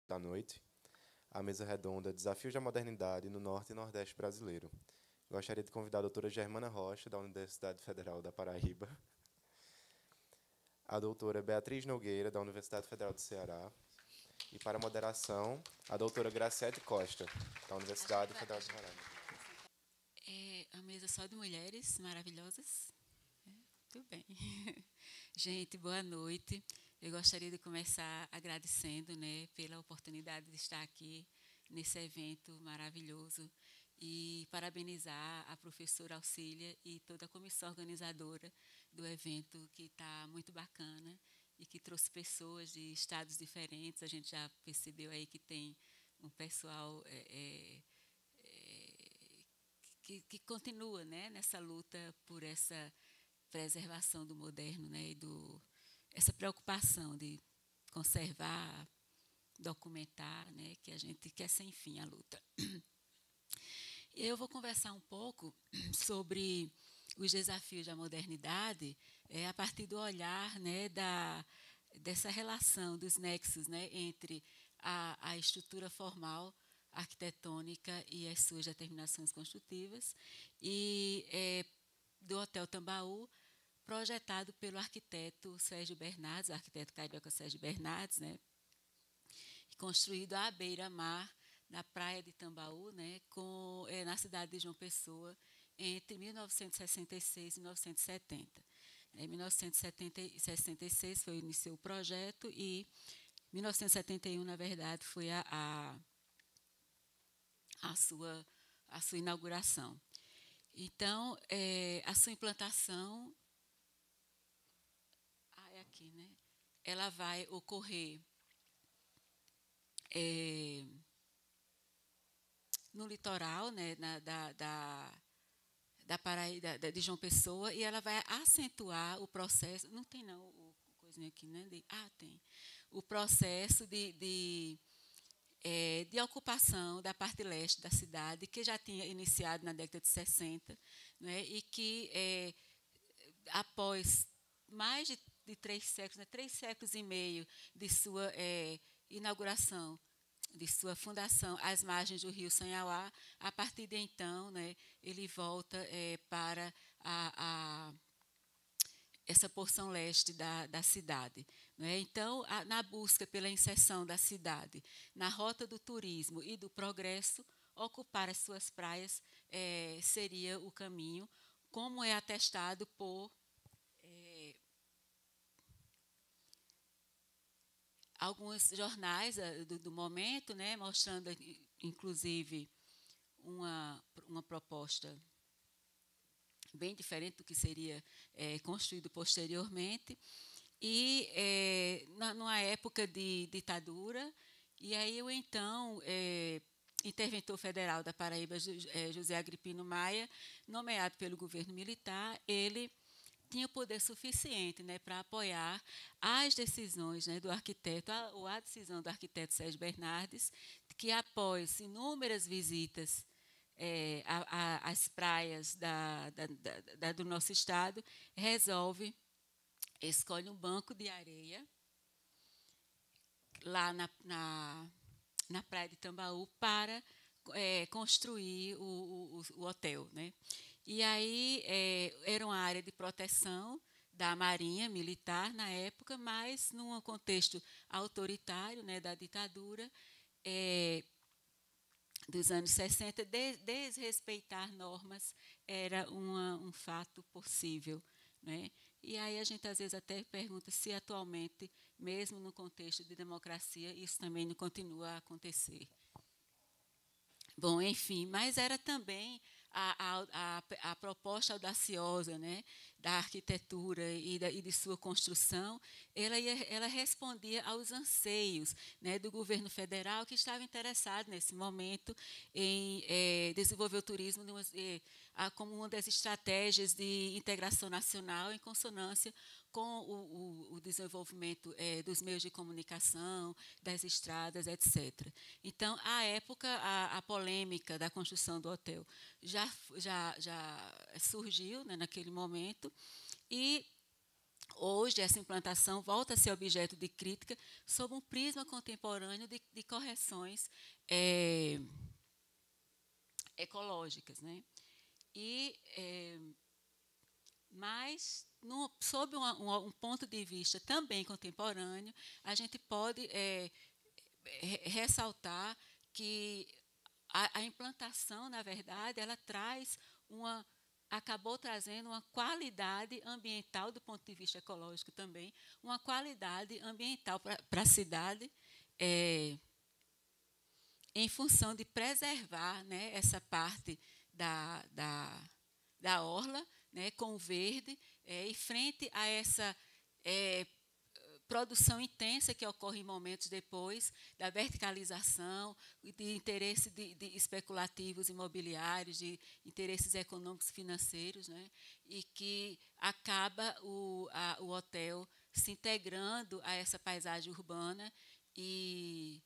da noite, a mesa redonda Desafios da Modernidade no Norte e Nordeste Brasileiro. Gostaria de convidar a doutora Germana Rocha, da Universidade Federal da Paraíba, a doutora Beatriz Nogueira, da Universidade Federal do Ceará, e, para a moderação, a doutora Graciete Costa, da Universidade Federal do Ceará. É a mesa só de mulheres maravilhosas. Tudo bem. Gente, boa noite. Eu gostaria de começar agradecendo, né, pela oportunidade de estar aqui nesse evento maravilhoso e parabenizar a professora Auxília e toda a comissão organizadora do evento, que está muito bacana e que trouxe pessoas de estados diferentes. A gente já percebeu aí que tem um pessoal que continua, né, nessa luta por essa preservação do moderno, né, e essa preocupação de conservar, documentar, né, que a gente quer sem fim a luta. Eu vou conversar um pouco sobre os desafios da modernidade a partir do olhar, né, dessa relação dos nexos, né, entre a estrutura formal arquitetônica e as suas determinações construtivas e do Hotel Tambaú, projetado pelo arquiteto Sérgio Bernardes, o arquiteto carioca Sérgio Bernardes, né, construído à beira-mar, na praia de Tambaú, né, na cidade de João Pessoa, entre 1966 e 1970. Em 1966 foi iniciou o projeto e 1971, na verdade, foi a sua inauguração. Então, a sua implantação é aqui, né? Ela vai ocorrer no litoral, né, da Paraíba, de João Pessoa, e ela vai acentuar o processo. Não tem não o coisinha aqui, né? Tem o processo de ocupação da parte leste da cidade, que já tinha iniciado na década de 60, né, e que, após mais de 3 séculos, né, 3 séculos e meio de sua inauguração, de sua fundação às margens do rio Sanhauá, a partir de então, né, ele volta para essa porção leste da cidade. Né? Então, na busca pela inserção da cidade na rota do turismo e do progresso, ocupar as suas praias seria o caminho, como é atestado por alguns jornais do momento, né, mostrando, inclusive, uma proposta bem diferente do que seria construído posteriormente, e numa época de ditadura, e aí o então interventor federal da Paraíba, José Agripino Maia, nomeado pelo governo militar, ele tinha o poder suficiente, né, para apoiar as decisões, né, do arquiteto, ou a decisão do arquiteto Sérgio Bernardes, que após inúmeras visitas às praias do nosso estado, escolhe um banco de areia lá na praia de Tambaú para construir o hotel. Né? E aí era uma área de proteção da Marinha Militar na época, mas num contexto autoritário, né, da ditadura, dos anos 60, desrespeitar normas era um fato possível. Né? E aí a gente às vezes até pergunta se atualmente, mesmo no contexto de democracia, isso também não continua a acontecer. Bom, enfim, mas era também a proposta audaciosa, né, da arquitetura e de sua construção, ela respondia aos anseios, né, do governo federal, que estava interessado, nesse momento, em desenvolver o turismo como uma das estratégias de integração nacional, em consonância com o desenvolvimento dos meios de comunicação, das estradas, etc. Então, à época, a polêmica da construção do hotel já surgiu, né, naquele momento, e hoje, essa implantação volta a ser objeto de crítica sob um prisma contemporâneo de correções ecológicas, né? Mas, sob um ponto de vista também contemporâneo, a gente pode ressaltar que a implantação, na verdade, ela acabou trazendo uma qualidade ambiental, do ponto de vista ecológico também, uma qualidade ambiental para a cidade, em função de preservar, né, essa parte da orla, né, com o verde, e frente a essa produção intensa que ocorre em momentos depois da verticalização, de interesse de especulativos imobiliários, de interesses econômicos financeiros, né, e que acaba o hotel se integrando a essa paisagem urbana e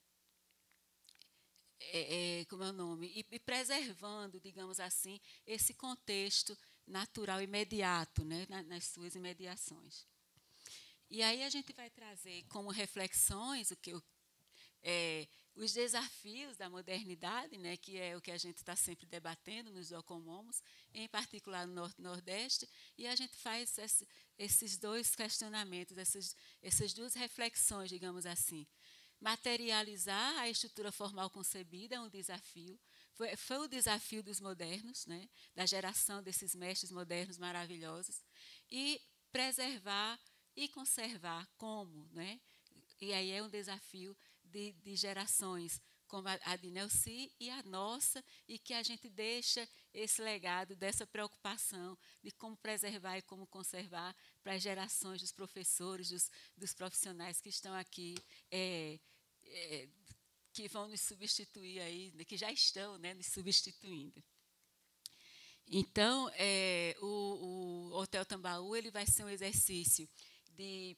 como é o nome, e preservando, digamos assim, esse contexto natural imediato, né, nas suas imediações. E aí a gente vai trazer como reflexões os desafios da modernidade, né, que é o que a gente está sempre debatendo nos Docomomos, em particular no Nordeste, e a gente faz esses dois questionamentos, essas duas reflexões, digamos assim. Materializar a estrutura formal concebida é um desafio. Foi o desafio dos modernos, né, da geração desses mestres modernos maravilhosos, e preservar e conservar como, né? E aí é um desafio de gerações como a de Nelci e a nossa, e que a gente deixa esse legado dessa preocupação de como preservar e como conservar para as gerações dos professores, dos profissionais que estão aqui, que vão nos substituir aí, que já estão, né, nos substituindo. Então, o Hotel Tambaú ele vai ser um exercício de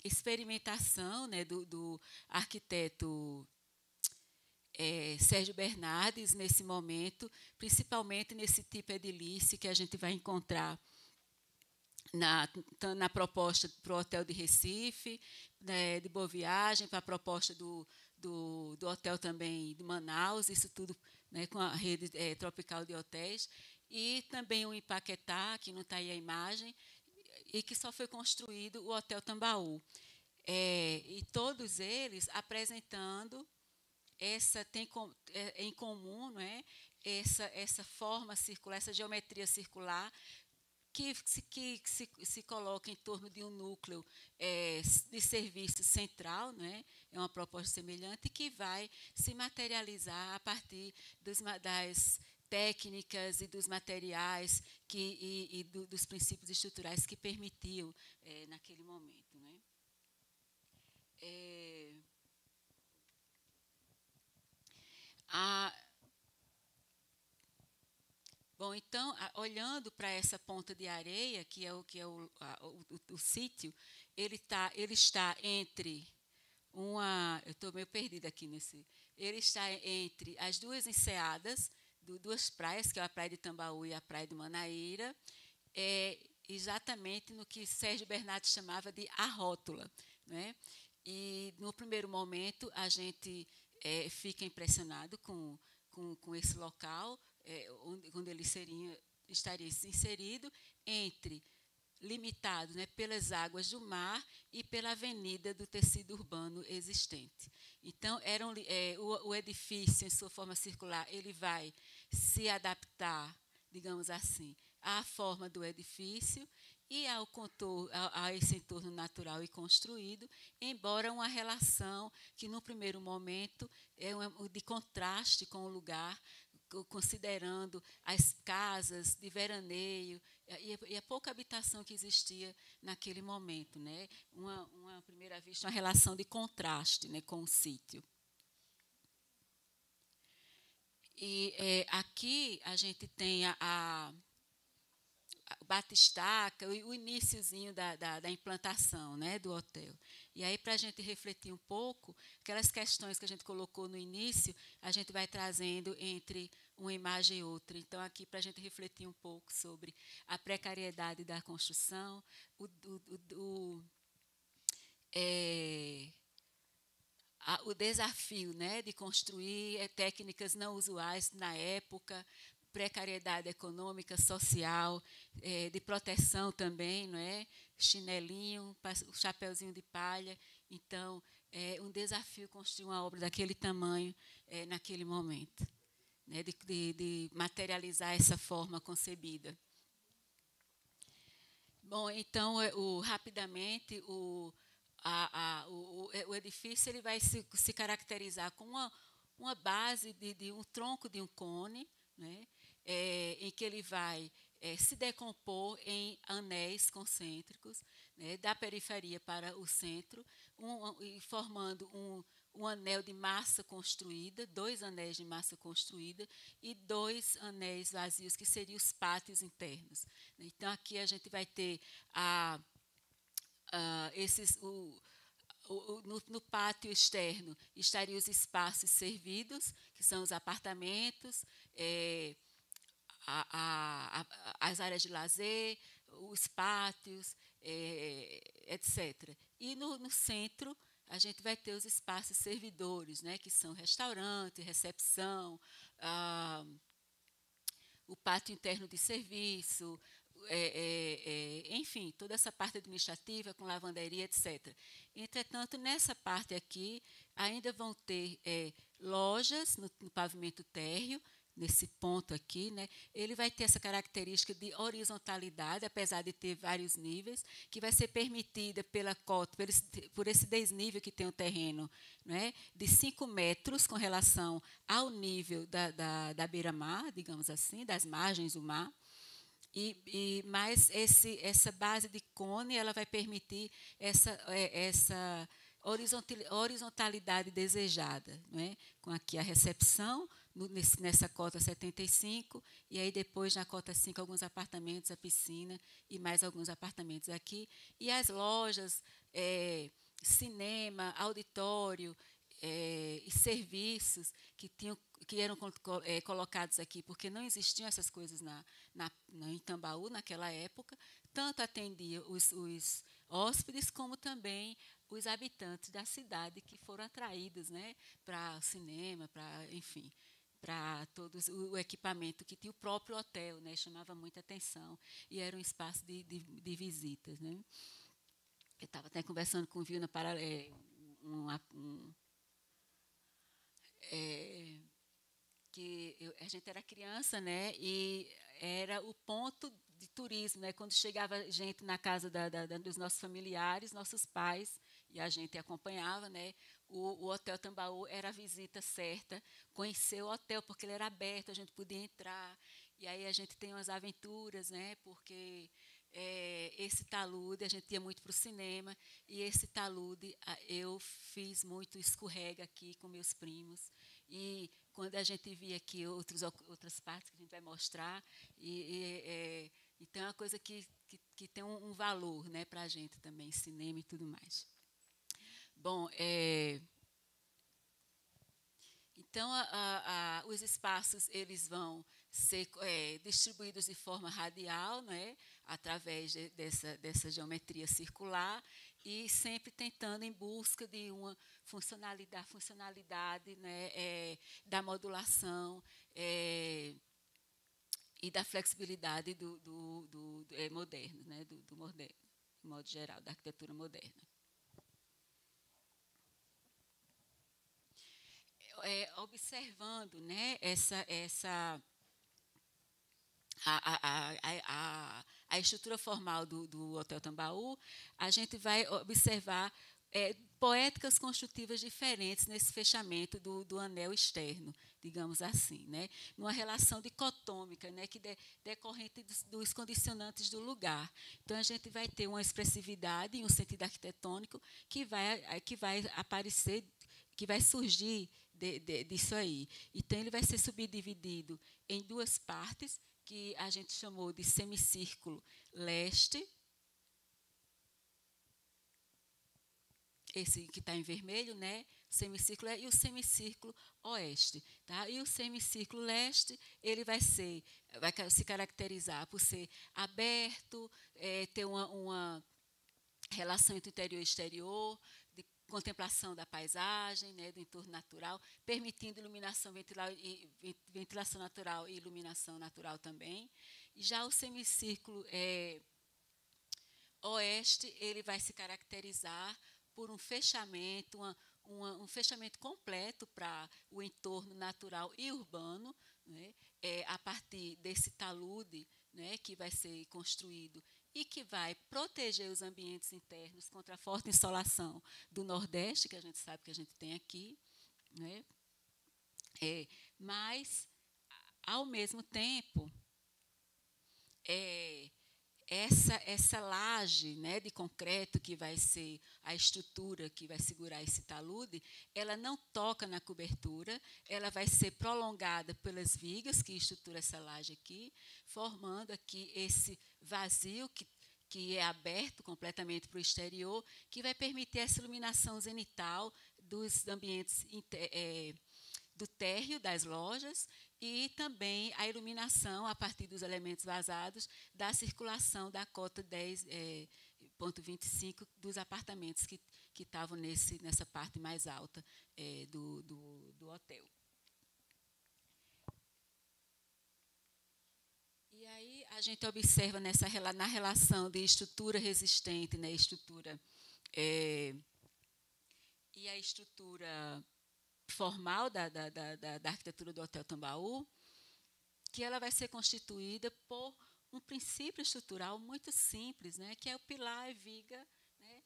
experimentação, né, do arquiteto Sérgio Bernardes nesse momento, principalmente nesse tipo edilício que a gente vai encontrar na proposta para o Hotel de Recife, né, de Boa Viagem, para a proposta do hotel também de Manaus, isso tudo, né, com a rede tropical de hotéis, e também o Ipaquetá, que não está aí a imagem, e que só foi construído o Hotel Tambaú. E todos eles apresentando em comum, não é, essa forma circular, essa geometria circular, que se coloca em torno de um núcleo de serviço central, né? É uma proposta semelhante, que vai se materializar a partir das técnicas e dos materiais dos princípios estruturais que permitiam naquele momento, né? Bom, então, olhando para essa ponta de areia, que é o sítio, ele está entre eu estou meio perdida aqui nesse. Ele está entre as duas enseadas, duas praias, que é a Praia de Tambaú e a Praia de Manaíra, exatamente no que Sérgio Bernardes chamava de a rótula, né? E, no primeiro momento, a gente fica impressionado com esse local, onde ele estaria inserido limitado, né, pelas águas do mar e pela avenida do tecido urbano existente. Então, o edifício, em sua forma circular, ele vai se adaptar, digamos assim, à forma do edifício e ao contorno, a esse entorno natural e construído, embora uma relação que, no primeiro momento, é de contraste com o lugar, considerando as casas de veraneio e a pouca habitação que existia naquele momento, né? Uma primeira vista, uma relação de contraste, né, com o sítio. E aqui a gente tem o batistaca, o iniciozinho da implantação, né, do hotel. E aí, para a gente refletir um pouco, aquelas questões que a gente colocou no início, a gente vai trazendo entre uma imagem e outra. Então, aqui, para a gente refletir um pouco sobre a precariedade da construção, o desafio, né, de construir técnicas não usuais na época, precariedade econômica, social, de proteção também, não é? Chinelinho, o chapeuzinho de palha. Então, é um desafio construir uma obra daquele tamanho naquele momento, né, de materializar essa forma concebida. Bom, então, rapidamente, o edifício ele vai se caracterizar com uma base de um tronco de um cone, né, em que ele vai se decompor em anéis concêntricos, né, da periferia para o centro, formando um anel de massa construída, 2 anéis de massa construída e 2 anéis vazios, que seriam os pátios internos. Então, aqui a gente vai ter no pátio externo estariam os espaços servidos, que são os apartamentos, as áreas de lazer, os pátios, etc. E no centro a gente vai ter os espaços servidores, né, que são restaurante, recepção, o pátio interno de serviço, enfim, toda essa parte administrativa com lavanderia, etc. Entretanto, nessa parte aqui, ainda vão ter lojas no pavimento térreo, nesse ponto aqui, né, ele vai ter essa característica de horizontalidade, apesar de ter vários níveis, que vai ser permitida pela cota, por esse desnível que tem o terreno, né, de 5 metros com relação ao nível da beira-mar, digamos assim, das margens do mar. Mas essa base de cone ela vai permitir essa horizontalidade desejada, não é? Com aqui a recepção, nessa cota 75, e aí depois na cota 5 alguns apartamentos, a piscina e mais alguns apartamentos aqui. E as lojas, cinema, auditório e serviços que eram colocados aqui, porque não existiam essas coisas em Tambaú naquela época, tanto atendia os hóspedes como também os habitantes da cidade que foram atraídos, né, para cinema, enfim, para todos o equipamento que tinha o próprio hotel, né, chamava muita atenção e era um espaço de visitas, né. Eu estava até conversando com o Vilna para que a gente era criança, né, e era o ponto de turismo, né, quando chegava gente na casa dos nossos familiares, nossos pais, e a gente acompanhava, né, o Hotel Tambaú era a visita certa, conhecer o hotel, porque ele era aberto, a gente podia entrar, e aí a gente tem umas aventuras, né, porque esse talude, a gente ia muito para o cinema, e esse talude eu fiz muito escorrega aqui com meus primos, e quando a gente via aqui outras partes que a gente vai mostrar, então é uma coisa que tem um valor, né, para a gente também, cinema e tudo mais. Bom, então os espaços eles vão ser distribuídos de forma radial, né, através dessa geometria circular, e sempre tentando em busca de uma funcionalidade, né, da modulação e da flexibilidade do moderno, né, do moderno, de modo geral, da arquitetura moderna. Observando, né, a estrutura formal do Hotel Tambaú, a gente vai observar poéticas construtivas diferentes nesse fechamento do anel externo, digamos assim, né? Numa relação dicotômica, né? Que decorrente dos condicionantes do lugar. Então, a gente vai ter uma expressividade em um sentido arquitetônico que vai aparecer, que vai surgir disso aí. Então, ele vai ser subdividido em 2 partes, que a gente chamou de semicírculo leste esse que está em vermelho, né, semicírculo e o semicírculo oeste, tá? E o semicírculo leste, ele vai se caracterizar por ser aberto, ter uma relação entre interior e exterior, de contemplação da paisagem, né, do entorno natural, permitindo ventilação natural e iluminação natural também. E já o semicírculo oeste, ele vai se caracterizar por um fechamento, um fechamento completo para o entorno natural e urbano, né, a partir desse talude, né, que vai ser construído e que vai proteger os ambientes internos contra a forte insolação do Nordeste, que a gente sabe que a gente tem aqui, né, mas, ao mesmo tempo, essa laje, né, de concreto que vai ser a estrutura que vai segurar esse talude, ela não toca na cobertura, ela vai ser prolongada pelas vigas que estruturam essa laje aqui, formando aqui esse vazio que é aberto completamente para o exterior, que vai permitir essa iluminação zenital dos ambientes do térreo das lojas e também a iluminação a partir dos elementos vazados da circulação da cota 10,25 dos apartamentos que estavam nessa parte mais alta do hotel. E aí a gente observa na relação de estrutura resistente, né, e a estrutura formal da arquitetura do Hotel Tambaú, que ela vai ser constituída por um princípio estrutural muito simples, né, que é o pilar e viga, né,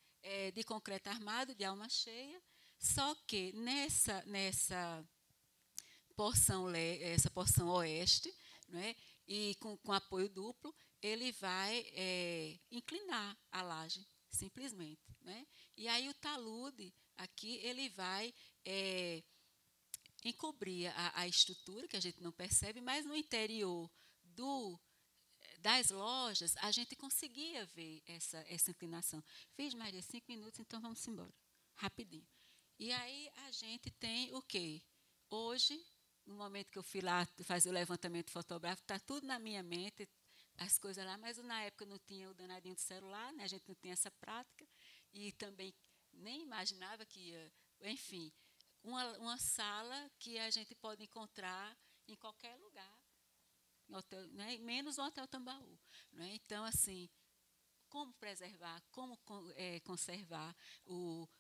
de concreto armado, de alma cheia, só que nessa porção oeste, né, e com apoio duplo, ele vai inclinar a laje, simplesmente, né? E aí o talude, aqui, ele vai encobrir a estrutura, que a gente não percebe, mas no interior das lojas, a gente conseguia ver essa inclinação. Fiz, Maria, 5 minutos, então vamos embora, rapidinho. E aí a gente tem o quê? Hoje, no momento que eu fui lá fazer o levantamento fotográfico, está tudo na minha mente, as coisas lá, mas na época não tinha o danadinho do celular, né? A gente não tinha essa prática, e também nem imaginava que ia, enfim, uma sala que a gente pode encontrar em qualquer lugar, hotel, né? Menos no Hotel Tambaú, né? Então, assim, como preservar, como conservar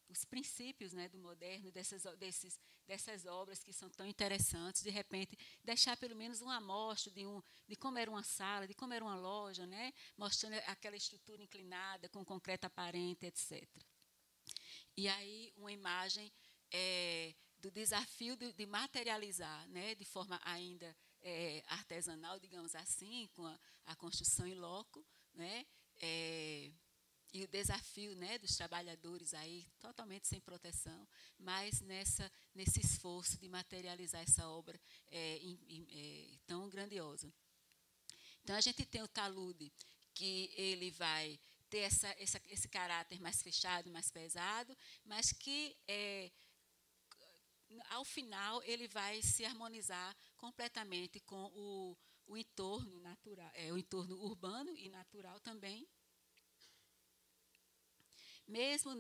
os princípios, né, do moderno, dessas obras que são tão interessantes, de repente, deixar pelo menos uma amostra de como era uma sala, de como era uma loja, né, mostrando aquela estrutura inclinada, com concreto aparente, etc. E aí, uma imagem do desafio de materializar, né, de forma ainda artesanal, digamos assim, com a construção em loco, né, e o desafio, né, dos trabalhadores aí totalmente sem proteção, mas nesse esforço de materializar essa obra tão grandiosa. Então a gente tem o talude, que ele vai ter esse caráter mais fechado, mais pesado, mas que ao final ele vai se harmonizar completamente com o entorno natural, o entorno urbano e natural também. Mesmo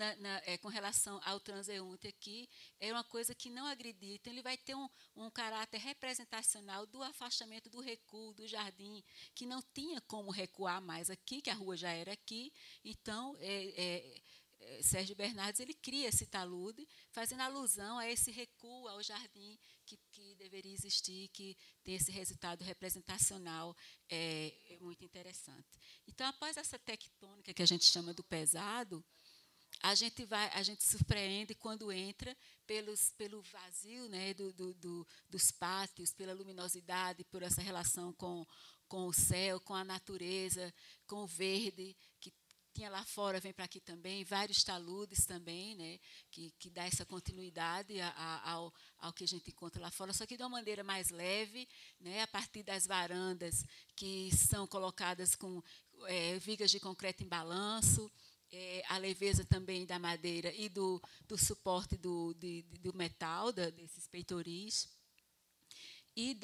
com relação ao transeunte aqui, é uma coisa que não agredir, então ele vai ter um caráter representacional do afastamento do recuo, do jardim, que não tinha como recuar mais aqui, que a rua já era aqui, então Sérgio Bernardes ele cria esse talude, fazendo alusão a esse recuo ao jardim que deveria existir, que tem esse resultado representacional muito interessante. Então, após essa tectônica que a gente chama do pesado, a gente surpreende quando entra pelo vazio, né, dos pátios, pela luminosidade, por essa relação com o céu, com a natureza, com o verde, que tinha lá fora, vem para aqui também, vários taludes também, né, que dá essa continuidade ao que a gente encontra lá fora, só que de uma maneira mais leve, né, a partir das varandas que são colocadas com vigas de concreto em balanço, a leveza também da madeira e do suporte do metal, desses peitoris, e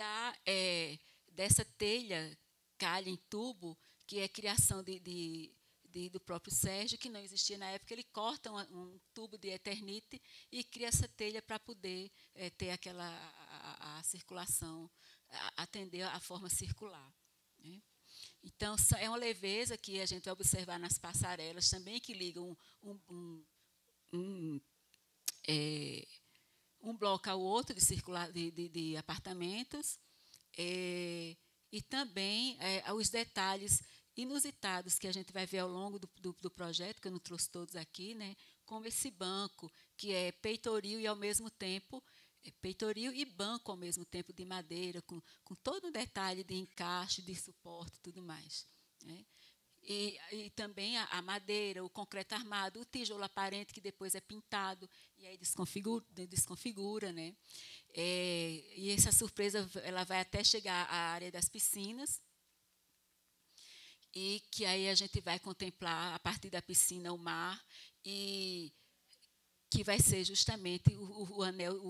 dessa telha calha em tubo, que é criação do próprio Sérgio, que não existia na época. Ele corta um tubo de eternite e cria essa telha para poder ter a circulação, atender a forma circular, né? Então, é uma leveza que a gente vai observar nas passarelas também, que ligam um bloco ao outro de apartamentos, e também os detalhes inusitados que a gente vai ver ao longo do projeto, que eu não trouxe todos aqui, né, como esse banco, que é peitoril e, ao mesmo tempo, peitoril e banco ao mesmo tempo, de madeira, com todo um detalhe de encaixe, de suporte e tudo mais, né? E também a madeira, o concreto armado, o tijolo aparente, que depois é pintado e aí desconfigura, né? E essa surpresa ela vai até chegar à área das piscinas, e que aí a gente vai contemplar, a partir da piscina, o mar, e que vai ser justamente o anel,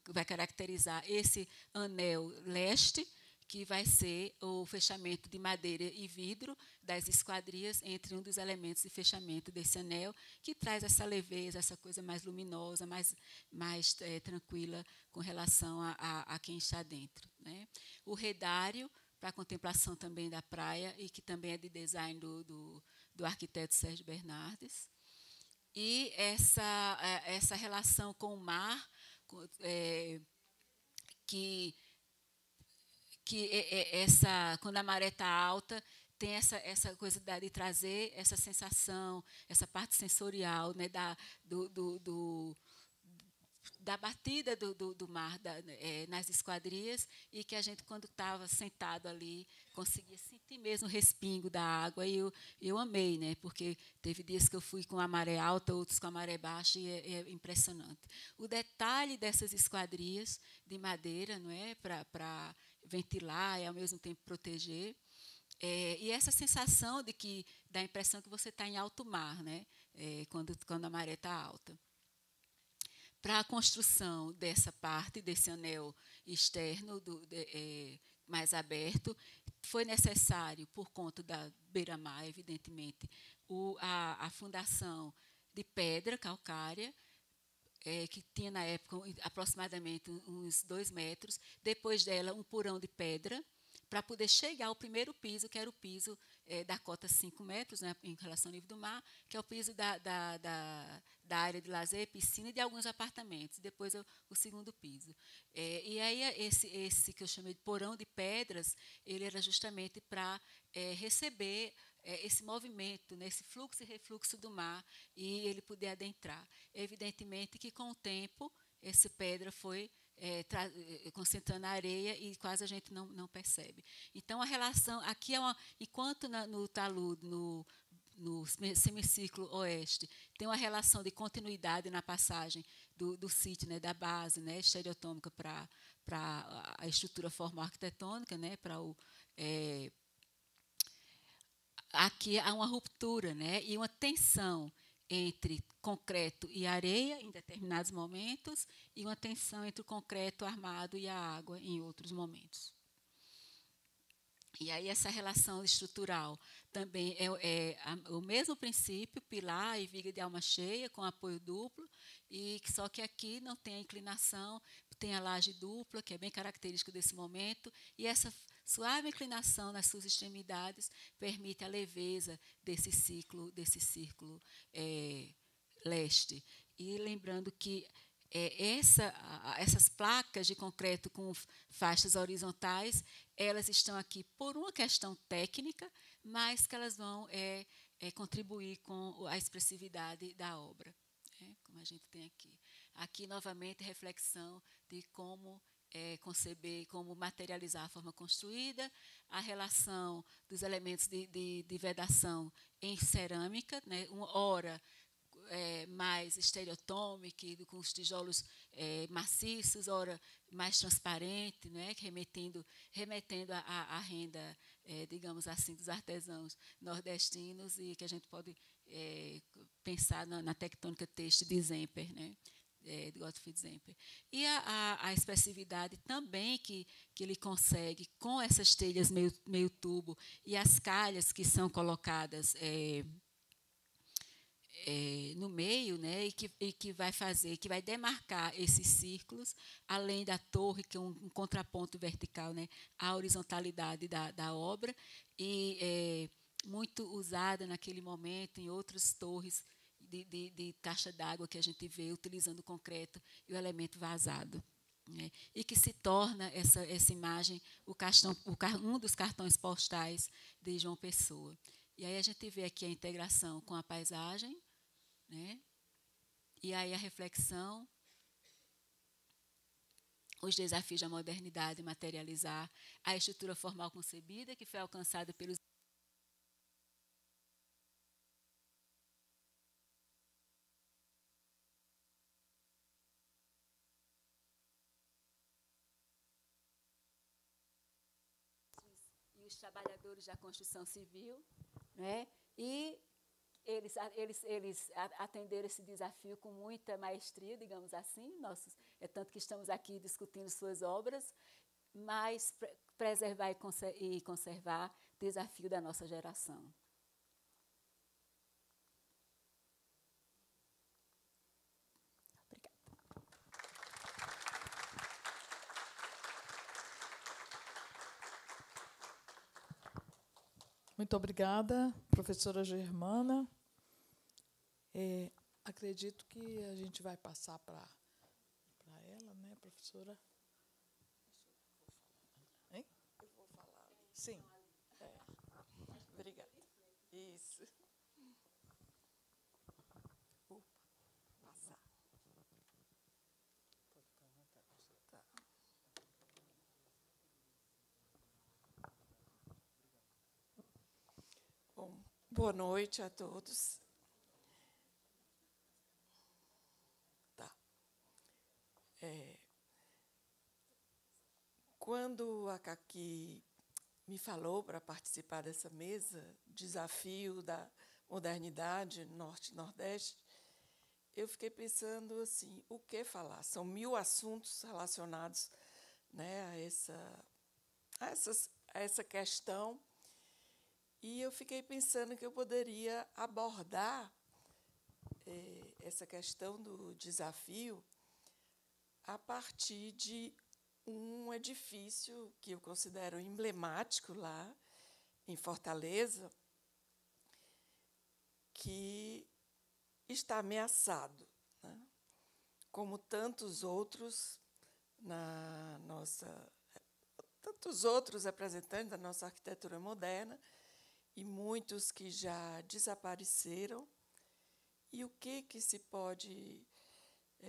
vai caracterizar esse anel leste, que vai ser o fechamento de madeira e vidro das esquadrias entre um dos elementos de fechamento desse anel, que traz essa leveza, essa coisa mais luminosa, mais tranquila com relação a quem está dentro, né? O redário, para a contemplação também da praia, e que também é de design do arquiteto Sérgio Bernardes. E essa relação com o mar, quando a maré está alta, tem essa coisa de trazer essa sensação, essa parte sensorial, né, da batida do mar nas esquadrias, e que a gente, quando estava sentado ali, conseguia sentir mesmo o respingo da água. E eu amei, né, porque teve dias que eu fui com a maré alta, outros com a maré baixa, e é impressionante. O detalhe dessas esquadrias de madeira, não é, para ventilar e, ao mesmo tempo, proteger. E essa sensação dá a impressão que você está em alto mar, né, quando a maré está alta. Para a construção dessa parte, desse anel externo mais aberto, foi necessário, por conta da beira-mar, evidentemente, a fundação de pedra calcária, que tinha, na época, aproximadamente uns 2 metros. Depois dela, um porão de pedra, para poder chegar ao primeiro piso, que era o piso da cota 5 metros, né, em relação ao nível do mar, que é o piso da área de lazer, piscina e de alguns apartamentos. Depois, o segundo piso. E aí, esse que eu chamei de porão de pedras, ele era justamente para receber esse movimento, né, esse fluxo e refluxo do mar, e ele poder adentrar. Evidentemente que, com o tempo, essa pedra foi concentrando a areia, e quase a gente não percebe. Então, a relação aqui enquanto no talude, no semicírculo oeste, tem uma relação de continuidade na passagem do sítio, né, da base, né, estereotômica para a estrutura formal arquitetônica, né, aqui há uma ruptura, né, e uma tensão entre concreto e areia em determinados momentos, e uma tensão entre o concreto armado e a água em outros momentos. E aí essa relação estrutural também é o mesmo princípio, pilar e viga de alma cheia, com apoio duplo, e só que aqui não tem a inclinação, tem a laje dupla, que é bem característico desse momento, e essa suave inclinação nas suas extremidades permite a leveza desse círculo leste. E lembrando que essas placas de concreto com faixas horizontais, elas estão aqui por uma questão técnica, mas que elas vão contribuir com a expressividade da obra, né, como a gente tem aqui. Aqui, novamente, reflexão de como conceber, como materializar a forma construída, a relação dos elementos de vedação em cerâmica, né, ora mais estereotômico, com os tijolos maciços, ora mais transparente, né, remetendo à renda, digamos assim, dos artesãos nordestinos, e que a gente pode pensar na tectônica têxtil de Zemper, né? De Gottfried Zemper. E a expressividade também que ele consegue com essas telhas meio tubo e as calhas que são colocadas no meio, né, e que vai fazer, que vai demarcar esses círculos, além da torre, que é um contraponto vertical, né, à horizontalidade da obra, e muito usada naquele momento em outras torres de caixa d'água que a gente vê utilizando o concreto e o elemento vazado. Né, e que se torna essa imagem um dos cartões postais de João Pessoa. E aí a gente vê aqui a integração com a paisagem, né? E aí a reflexão, os desafios da modernidade, materializar a estrutura formal concebida, que foi alcançada pelos e os trabalhadores da construção civil, né? E eles atenderam esse desafio com muita maestria, digamos assim. É tanto que estamos aqui discutindo suas obras, mas preservar e conservar, desafio da nossa geração. Obrigada. Muito obrigada, professora Germana. Acredito que a gente vai passar para ela, né, professora? Hein? Eu vou falar. Sim. Obrigada. Isso. Opa, passar. Tá. Bom, boa noite a todos. Quando a Caqui me falou para participar dessa mesa, desafio da modernidade Norte e Nordeste, eu fiquei pensando assim, o que falar? São 1000 assuntos relacionados, né, a essa questão, e eu fiquei pensando que eu poderia abordar essa questão do desafio a partir de um edifício que eu considero emblemático lá em Fortaleza, que está ameaçado, né? Como tantos outros tantos outros representantes da nossa arquitetura moderna e muitos que já desapareceram. E o que se pode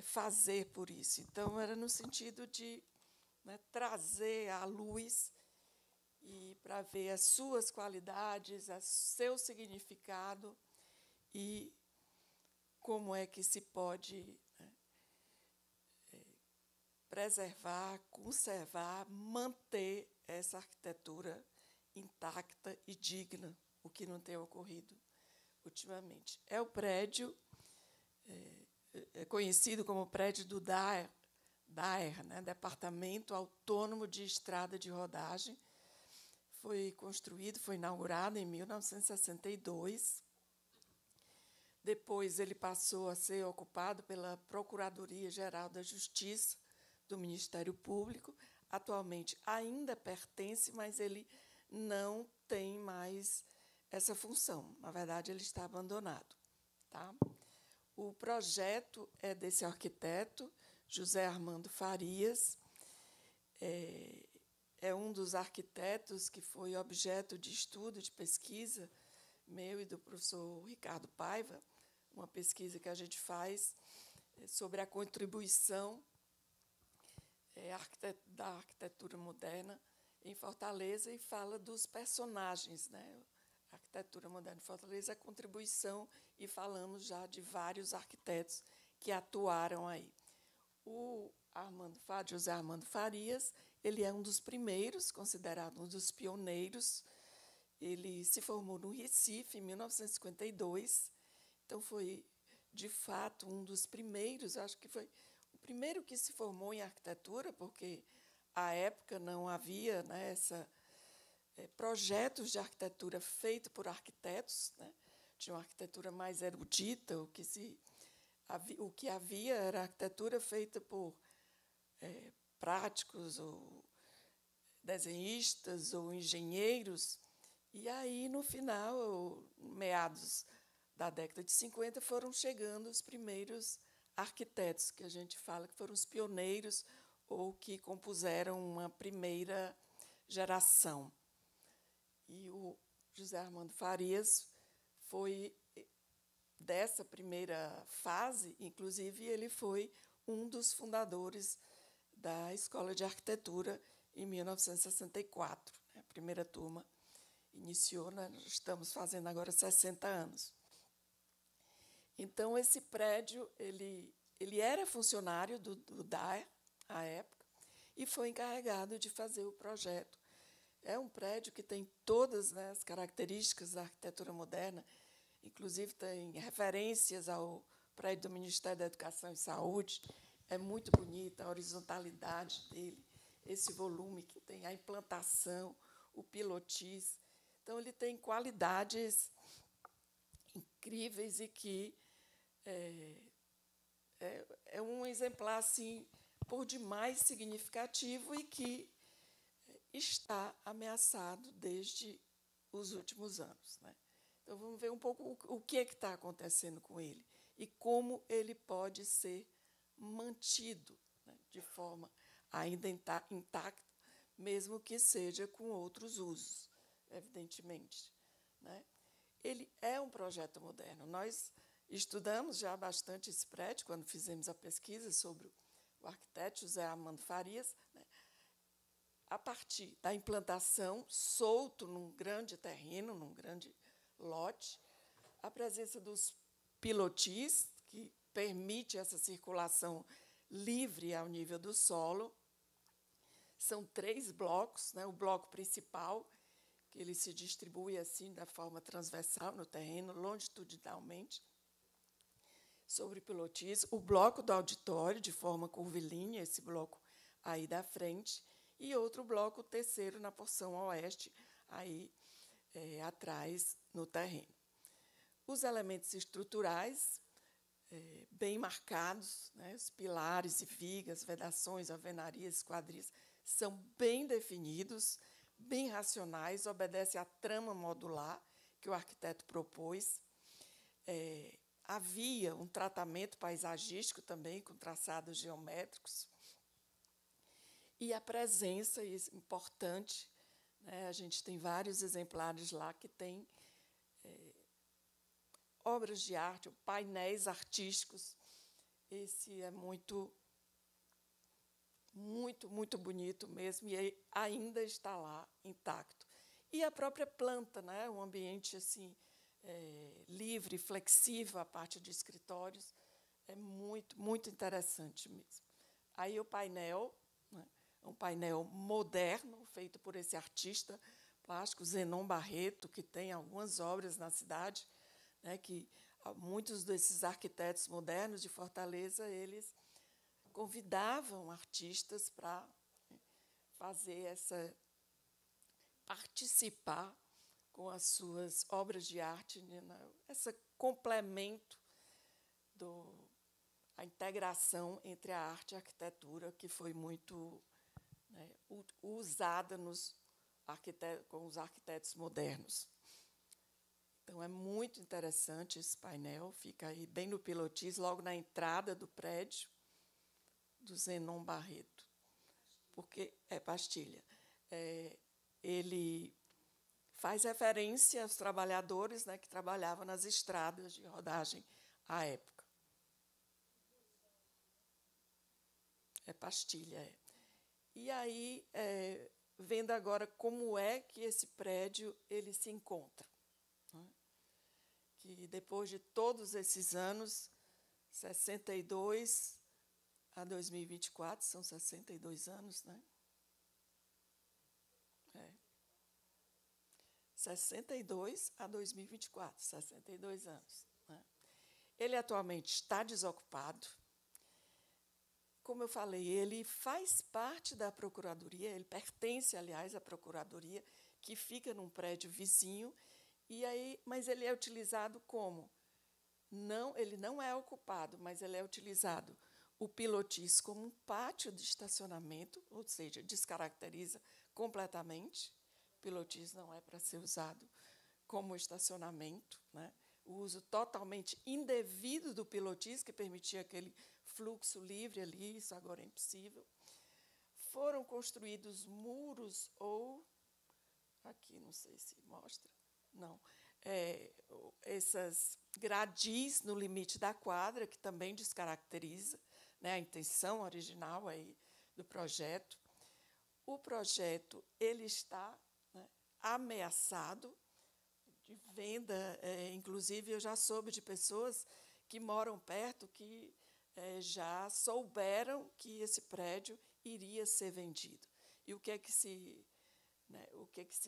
fazer por isso? Então, era no sentido de, né, trazer à luz e para ver as suas qualidades, o seu significado e como é que se pode, né, preservar, conservar, manter essa arquitetura intacta e digna, o que não tem ocorrido ultimamente. É o prédio, é conhecido como o prédio do DAER, né, Departamento Autônomo de Estrada de Rodagem. Foi inaugurado em 1962. Depois ele passou a ser ocupado pela Procuradoria-Geral da Justiça do Ministério Público. Atualmente ainda pertence, mas ele não tem mais essa função. Na verdade, ele está abandonado. Tá? O projeto é desse arquiteto, José Armando Farias. É um dos arquitetos que foi objeto de estudo, de pesquisa, meu e do professor Ricardo Paiva, uma pesquisa que a gente faz sobre a contribuição da arquitetura moderna em Fortaleza e fala dos personagens, né? A arquitetura moderna em Fortaleza, a contribuição, e falamos já de vários arquitetos que atuaram aí. O José Armando Farias, ele é um dos primeiros, considerado um dos pioneiros. Ele se formou no Recife, em 1952, Então, foi, de fato, um dos primeiros, acho que foi o primeiro que se formou em arquitetura, porque, à época, não havia, né, projetos de arquitetura feitos por arquitetos, né? Tinha uma arquitetura mais erudita, o que havia era arquitetura feita por práticos, ou desenhistas, ou engenheiros. E aí, no final, meados da década de 50, foram chegando os primeiros arquitetos, que a gente fala que foram os pioneiros ou que compuseram uma primeira geração. E o José Armando Farias foi dessa primeira fase, inclusive ele foi um dos fundadores da Escola de Arquitetura em 1964. A primeira turma iniciou, nós estamos fazendo agora 60 anos. Então, esse prédio ele era funcionário do DAE, à época, e foi encarregado de fazer o projeto. É um prédio que tem todas, né, as características da arquitetura moderna, inclusive tem referências ao prédio do Ministério da Educação e Saúde. É muito bonita a horizontalidade dele, esse volume que tem, a implantação, o pilotis. Então, ele tem qualidades incríveis e que é um exemplar assim, por demais significativo e que está ameaçado desde os últimos anos, né? Então, vamos ver um pouco o que está acontecendo com ele e como ele pode ser mantido, né, de forma ainda intacta, mesmo que seja com outros usos, evidentemente, né? Ele é um projeto moderno. Nós estudamos já bastante esse prédio, quando fizemos a pesquisa sobre o arquiteto José Armando Farias, né, a partir da implantação, solto num grande terreno, num grande lote, a presença dos pilotis, que permite essa circulação livre ao nível do solo. São 3 blocos, né? O bloco principal, que ele se distribui assim, da forma transversal no terreno, longitudinalmente, sobre pilotis. O bloco do auditório, de forma curvilínea, esse bloco aí da frente, e outro bloco, o terceiro, na porção oeste, aí atrás, no terreno. Os elementos estruturais, bem marcados, né, os pilares e vigas, vedações, alvenarias, esquadrias, são bem definidos, bem racionais, obedecem à trama modular que o arquiteto propôs. Havia um tratamento paisagístico também, com traçados geométricos. E a presença, isso é importante, né, a gente tem vários exemplares lá que têm obras de arte, painéis artísticos. Esse é muito, muito, muito bonito mesmo, e ainda está lá intacto. E a própria planta, né, um ambiente assim, livre, flexível, a parte de escritórios, é muito, muito interessante mesmo. Aí o painel, né, um painel moderno, feito por esse artista plástico, Zenon Barreto, que tem algumas obras na cidade, né, que muitos desses arquitetos modernos de Fortaleza, eles convidavam artistas para fazer participar com as suas obras de arte, né, esse complemento a integração entre a arte e a arquitetura, que foi muito, né, usada com os arquitetos modernos. Então, é muito interessante esse painel, fica aí bem no pilotis, logo na entrada do prédio, do Zenon Barreto, porque é Pastilha. Ele faz referência aos trabalhadores, né, que trabalhavam nas estradas de rodagem à época. É Pastilha, é. E aí, vendo agora como é que esse prédio ele se encontra, né? Que depois de todos esses anos, 62 a 2024, são 62 anos, né? 62 a 2024, 62 anos, né? Ele atualmente está desocupado. Como eu falei, ele faz parte da Procuradoria, ele pertence, aliás, à Procuradoria, que fica num prédio vizinho, mas ele é utilizado como? Não, ele não é ocupado, mas ele é utilizado o pilotis como um pátio de estacionamento, ou seja, descaracteriza completamente. O pilotis não é para ser usado como estacionamento, né? O uso totalmente indevido do pilotis, que permitia aquele fluxo livre ali, isso agora é impossível. Foram construídos muros ou... Aqui, não sei se mostra. Não. Essas gradis no limite da quadra, que também descaracteriza, né, a intenção original aí do projeto. O projeto ele está, né, ameaçado de venda. Inclusive, eu já soube de pessoas que moram perto que já souberam que esse prédio iria ser vendido. E o que é que se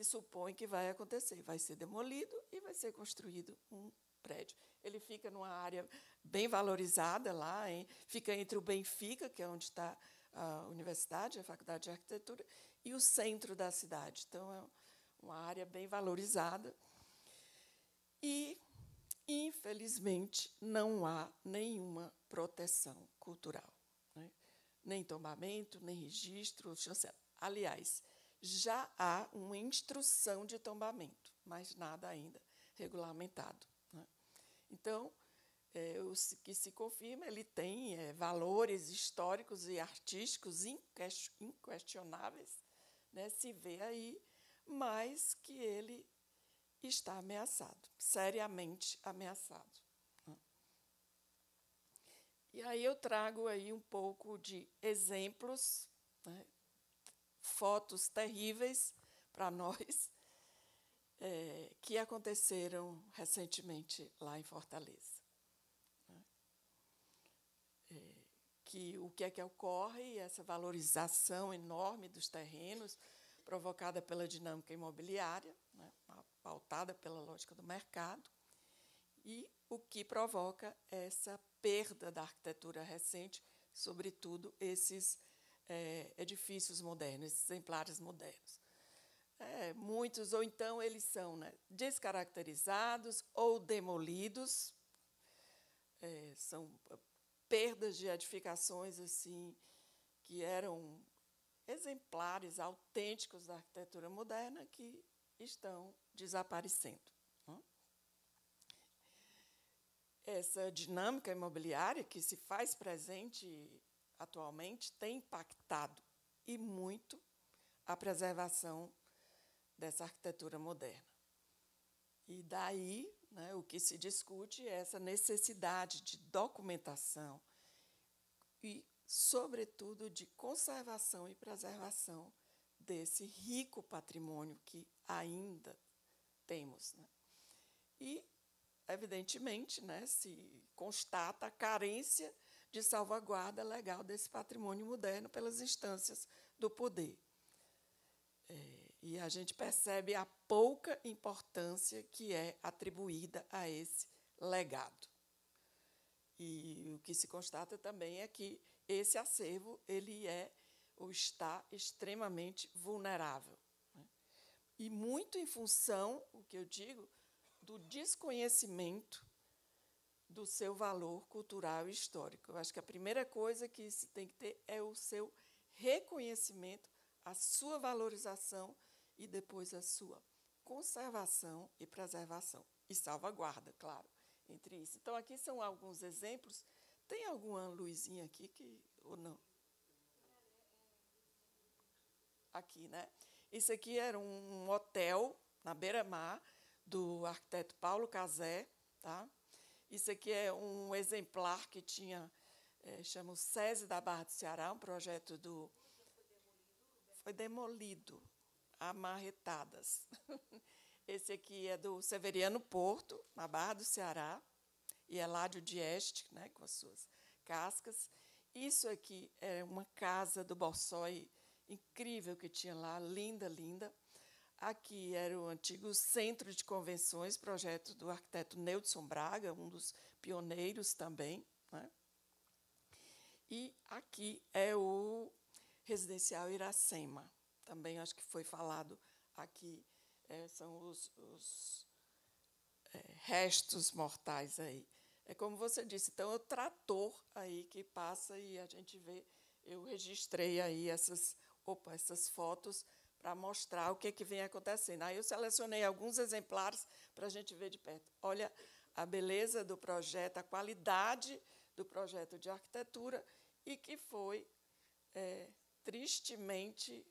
supõe que vai acontecer? Vai ser demolido e vai ser construído um prédio. Ele fica numa área bem valorizada lá, fica entre o Benfica, que é onde está a universidade, a Faculdade de Arquitetura, e o centro da cidade. Então, é uma área bem valorizada. E, infelizmente, não há nenhuma proteção cultural, né? Nem tombamento, nem registro, chancela. Aliás, já há uma instrução de tombamento, mas nada ainda regulamentado, né? Então, o que se confirma, ele tem valores históricos e artísticos inquestionáveis, né? Se vê aí, mas que ele está ameaçado, seriamente ameaçado. E aí eu trago aí um pouco de exemplos, né, fotos terríveis para nós, que aconteceram recentemente lá em Fortaleza. O que é que ocorre? Essa valorização enorme dos terrenos, provocada pela dinâmica imobiliária, né, pautada pela lógica do mercado, e o que provoca essa perda da arquitetura recente, sobretudo esses edifícios modernos, esses exemplares modernos. Muitos, ou então, eles são, né, descaracterizados ou demolidos. São perdas de edificações assim, que eram exemplares autênticos da arquitetura moderna, que estão desaparecendo. Essa dinâmica imobiliária que se faz presente atualmente tem impactado, e muito, a preservação dessa arquitetura moderna. E daí, né, o que se discute é essa necessidade de documentação e, sobretudo, de conservação e preservação desse rico patrimônio que ainda temos, né? E, evidentemente, né, se constata a carência de salvaguarda legal desse patrimônio moderno pelas instâncias do poder. E a gente percebe a pouca importância que é atribuída a esse legado. E o que se constata também é que esse acervo ele ou está extremamente vulnerável, né? E muito em função, o que eu digo, do desconhecimento do seu valor cultural e histórico. Eu acho que a primeira coisa que se tem que ter é o seu reconhecimento, a sua valorização e depois a sua conservação e preservação. E salvaguarda, claro, entre isso. Então, aqui são alguns exemplos. Tem alguma luzinha aqui ou não? Aqui, né? Isso aqui era um hotel na beira-mar do arquiteto Paulo Cazé, tá? Isso aqui é um exemplar que tinha, chama o SESI da Barra do Ceará, um projeto do... Foi demolido, amarretadas. Esse aqui é do Severiano Porto, na Barra do Ceará, e Eládio Dieste, né, com as suas cascas. Isso aqui é uma casa do Borsoi incrível que tinha lá, linda, linda. Aqui era o antigo Centro de Convenções, projeto do arquiteto Neudson Braga, um dos pioneiros também, né? E aqui é o Residencial Iracema. Também acho que foi falado aqui, são os restos mortais aí. É como você disse, então, é o trator aí que passa e a gente vê, eu registrei aí essas fotos para mostrar o que vem acontecendo. Aí eu selecionei alguns exemplares para a gente ver de perto. Olha a beleza do projeto, a qualidade do projeto de arquitetura e que foi tristemente,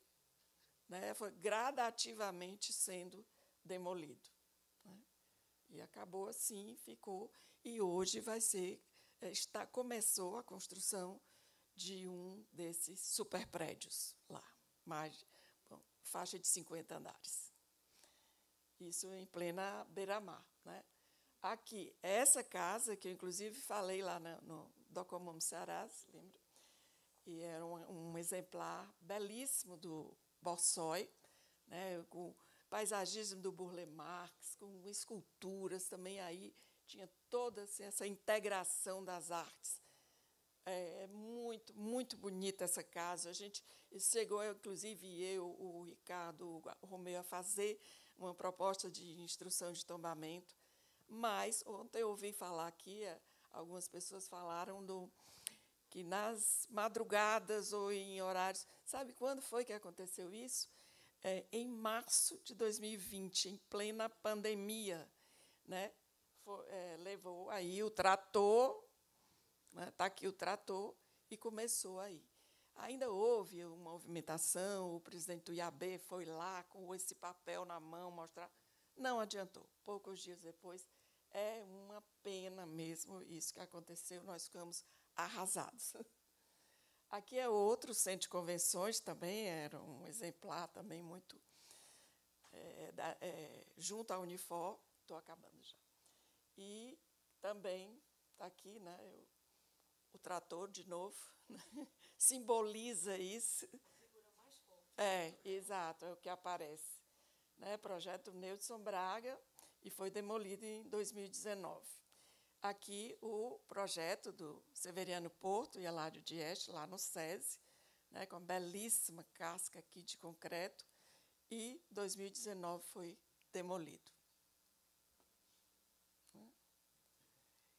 né, foi gradativamente sendo demolido. Né? E acabou assim, ficou, e hoje vai ser, começou a construção de um desses superprédios lá, faixa de 50 andares. Isso em plena beira-mar. Né? Aqui, essa casa, que eu inclusive falei lá no Documum Ceará, lembra? E era um exemplar belíssimo do Borsoi, né, com paisagismo do Burle Marx, com esculturas também aí, tinha toda assim, essa integração das artes. É muito, muito bonita essa casa. A gente chegou, inclusive eu, o Ricardo, o Romeu, a fazer uma proposta de instrução de tombamento, mas ontem eu ouvi falar aqui, algumas pessoas falaram que nas madrugadas ou em horários... Sabe quando foi que aconteceu isso? Em março de 2020, em plena pandemia. Né? Levou aí o trator, está aqui o trator, e começou aí. Ainda houve uma movimentação, o presidente do IAB foi lá com esse papel na mão mostrar. Não adiantou. Poucos dias depois, é uma pena mesmo isso que aconteceu, nós ficamos arrasados. Aqui é outro centro de convenções, também era um exemplar também muito junto à Unifor, estou acabando já. E também está aqui, né, o trator de novo, né, simboliza isso. Exato, é o que aparece. Né, projeto Neudson Braga, e foi demolido em 2019. Aqui o projeto do Severiano Porto e Eládio Dieste, lá no SESI, né, com a belíssima casca aqui de concreto, e 2019 foi demolido.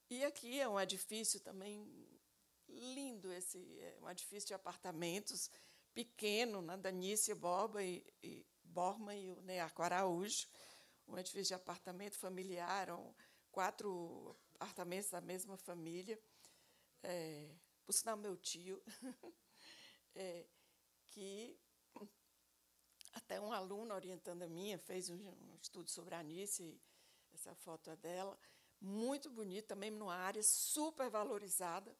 E aqui é um edifício também lindo, um edifício de apartamentos pequeno, né, da Nícia Borba Borma e o Nearco Araújo, um edifício de apartamento familiar, 4 apartamentos da mesma família, por sinal, meu tio, que até um aluno orientando a minha fez um estudo sobre a Nícia, e essa foto é dela, muito bonito, também numa área super valorizada.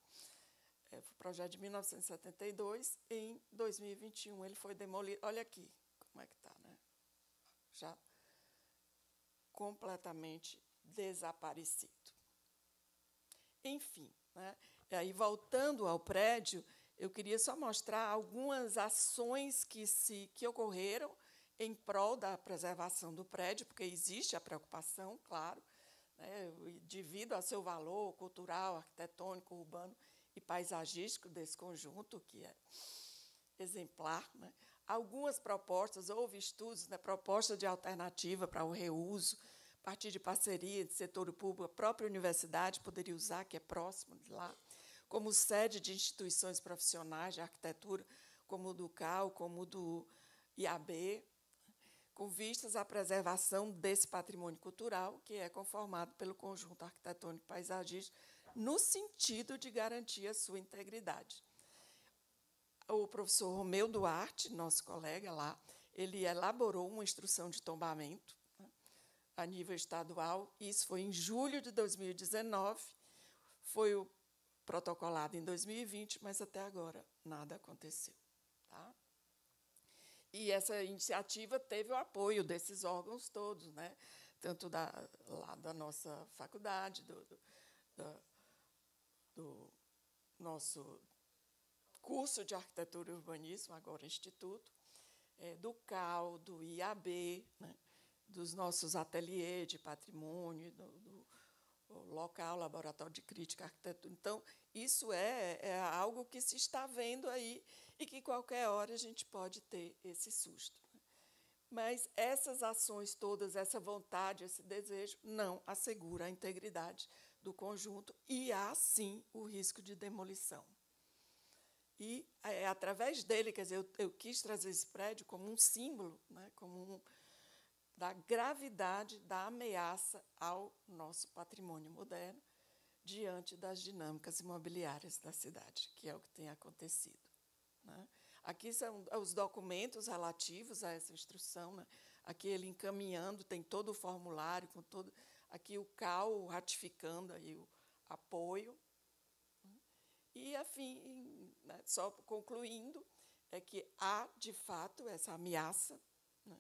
Foi um projeto de 1972, em 2021 ele foi demolido. Olha aqui como é que está, né? Já completamente desaparecido. Enfim, né? E aí, voltando ao prédio, eu queria só mostrar algumas ações que ocorreram em prol da preservação do prédio, porque existe a preocupação, claro, né, devido ao seu valor cultural, arquitetônico, urbano e paisagístico desse conjunto, que é exemplar. Né? Algumas propostas, houve estudos, né, proposta de alternativa para o reuso, a partir de parceria de setor público, a própria universidade poderia usar, que é próximo de lá, como sede de instituições profissionais de arquitetura, como o do CAU, como o do IAB, com vistas à preservação desse patrimônio cultural, que é conformado pelo conjunto arquitetônico e paisagístico, no sentido de garantir a sua integridade. O professor Romeu Duarte, nosso colega lá, ele elaborou uma instrução de tombamento, né, a nível estadual. Isso foi em julho de 2019, foi protocolado em 2020, mas até agora nada aconteceu. Tá? E essa iniciativa teve o apoio desses órgãos todos, né? Tanto lá da nossa faculdade, do nosso curso de Arquitetura e Urbanismo, agora Instituto, do CAU, do IAB, né? Dos nossos ateliês de patrimônio, local, laboratório de crítica arquitetônica. Então, isso é algo que se está vendo aí e que, qualquer hora, a gente pode ter esse susto. Mas essas ações todas, essa vontade, esse desejo, não assegura a integridade do conjunto e há, sim, o risco de demolição. E, através dele, quer dizer, eu quis trazer esse prédio como um símbolo, né, da gravidade da ameaça ao nosso patrimônio moderno diante das dinâmicas imobiliárias da cidade, que é o que tem acontecido. Né? Aqui são os documentos relativos a essa instrução. Né? Aqui ele encaminhando, tem todo o formulário, com todo, aqui o CAU ratificando aí o apoio. E, afim, né, só concluindo, é que há, de fato, essa ameaça, né,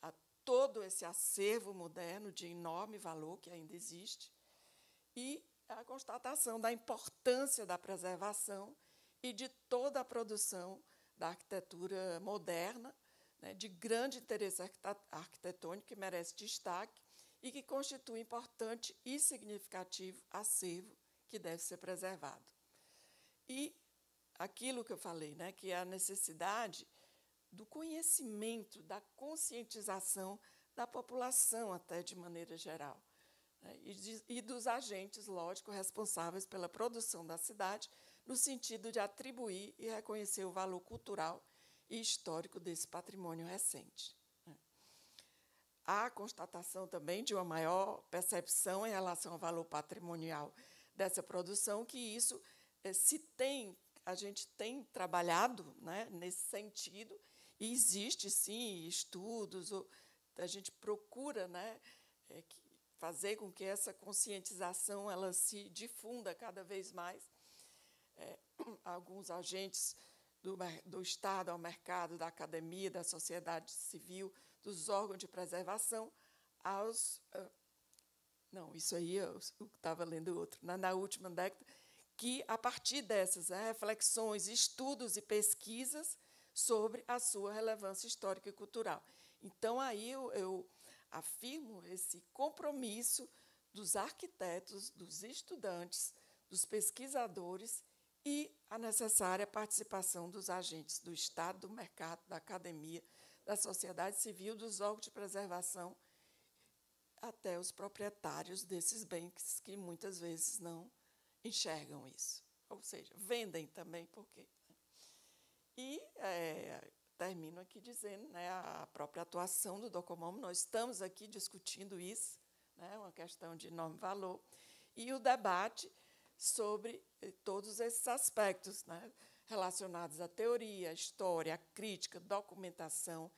a todo esse acervo moderno de enorme valor que ainda existe, e a constatação da importância da preservação e de toda a produção da arquitetura moderna, né, de grande interesse arquitetônico, que merece destaque e que constitui importante e significativo acervo que deve ser preservado. E aquilo que eu falei, né, que é a necessidade do conhecimento, da conscientização da população, até de maneira geral, né, e dos agentes, lógico, responsáveis pela produção da cidade, no sentido de atribuir e reconhecer o valor cultural e histórico desse patrimônio recente. Há a constatação também de uma maior percepção em relação ao valor patrimonial dessa produção, que isso a gente tem trabalhado, né, nesse sentido, e existe, sim, estudos, a gente procura, né, fazer com que essa conscientização ela se difunda cada vez mais. Alguns agentes do Estado ao mercado, da academia, da sociedade civil, dos órgãos de preservação, não, isso aí eu estava lendo outro, na última década, que, a partir dessas reflexões, estudos e pesquisas sobre a sua relevância histórica e cultural. Então, aí eu afirmo esse compromisso dos arquitetos, dos estudantes, dos pesquisadores e a necessária participação dos agentes do Estado, do mercado, da academia, da sociedade civil, dos órgãos de preservação, até os proprietários desses bens que, muitas vezes, não enxergam isso, ou seja, vendem também, porque. E termino aqui dizendo, né, a própria atuação do Docomomo, nós estamos aqui discutindo isso, né, uma questão de enorme valor, e o debate sobre todos esses aspectos, né, relacionados à teoria, à história, à crítica, documentação,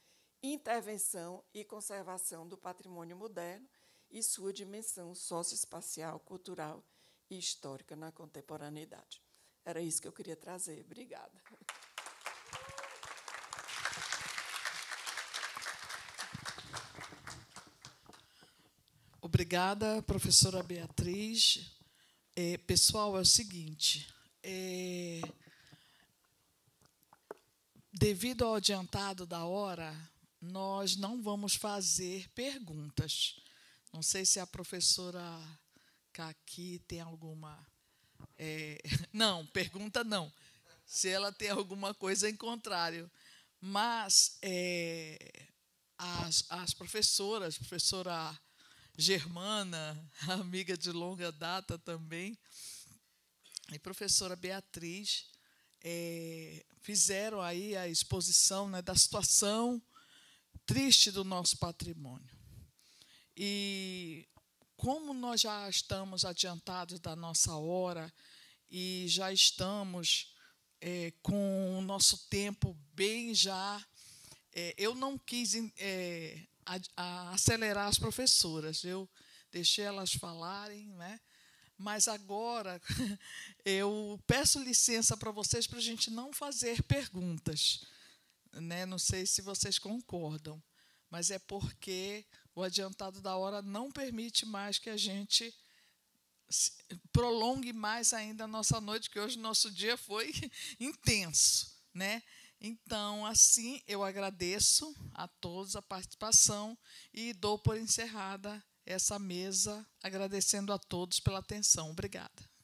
intervenção e conservação do patrimônio moderno e sua dimensão socioespacial, cultural e histórica na contemporaneidade. Era isso que eu queria trazer. Obrigada. Obrigada, professora Beatriz. Pessoal, é o seguinte, devido ao adiantado da hora, nós não vamos fazer perguntas. Não sei se a professora Caqui tem alguma... não, pergunta não. Se ela tem alguma coisa em contrário. Mas as professoras, professora Germana, amiga de longa data também, e professora Beatriz, fizeram aí a exposição, né, da situação triste do nosso patrimônio. E como nós já estamos adiantados da nossa hora e já estamos com o nosso tempo bem já, eu não quis acelerar as professoras, eu deixei elas falarem, né? Mas agora eu peço licença para vocês para a gente não fazer perguntas, né? Não sei se vocês concordam, mas é porque o adiantado da hora não permite mais que a gente prolongue mais ainda a nossa noite, que hoje o nosso dia foi intenso, né? Então, assim, eu agradeço a todos a participação e dou por encerrada essa mesa, agradecendo a todos pela atenção. Obrigada.